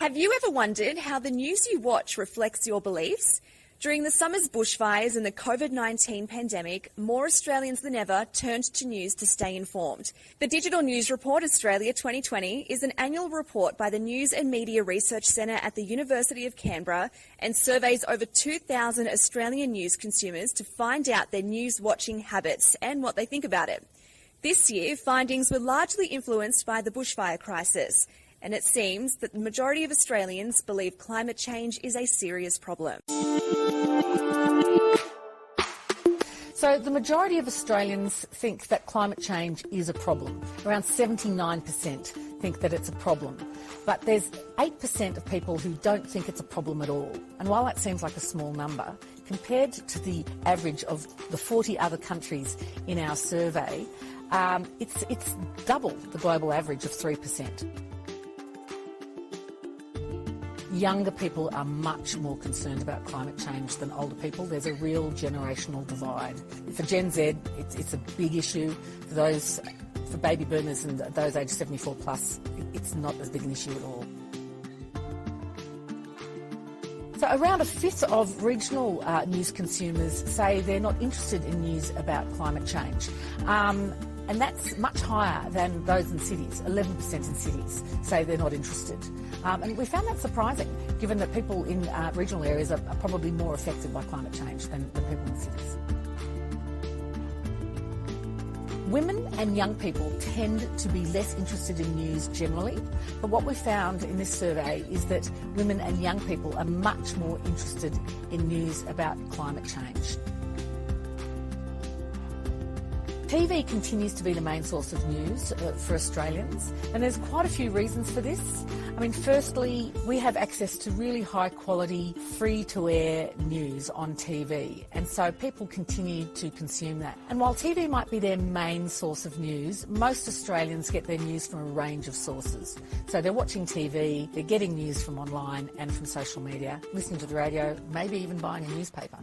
Have you ever wondered how the news you watch reflects your beliefs? During the summer's bushfires and the COVID-19 pandemic, more Australians than ever turned to news to stay informed. The Digital News Report Australia 2020 is an annual report by the News and Media Research Centre at the University of Canberra and surveys over 2,000 Australian news consumers to find out their news watching habits and what they think about it. This year, findings were largely influenced by the bushfire crisis. And it seems that the majority of Australians believe climate change is a serious problem. So the majority of Australians think that climate change is a problem. Around 79% think that it's a problem. But there's 8% of people who don't think it's a problem at all. And while that seems like a small number, compared to the average of the 40 other countries in our survey, it's double the global average of 3%. Younger people are much more concerned about climate change than older people. There's a real generational divide. For Gen Z, it's a big issue. For baby boomers and those aged 74 plus, it's not as big an issue at all. So around a fifth of regional news consumers say they're not interested in news about climate change. And that's much higher than those in cities. 11% in cities say they're not interested. And we found that surprising, given that people in regional areas are probably more affected by climate change than people in cities. Women and young people tend to be less interested in news generally, but what we found in this survey is that women and young people are much more interested in news about climate change. TV continues to be the main source of news for Australians, and there's quite a few reasons for this. I mean, firstly, we have access to really high quality, free-to-air news on TV, and so people continue to consume that. And while TV might be their main source of news, most Australians get their news from a range of sources. So they're watching TV, they're getting news from online and from social media, listening to the radio, maybe even buying a newspaper.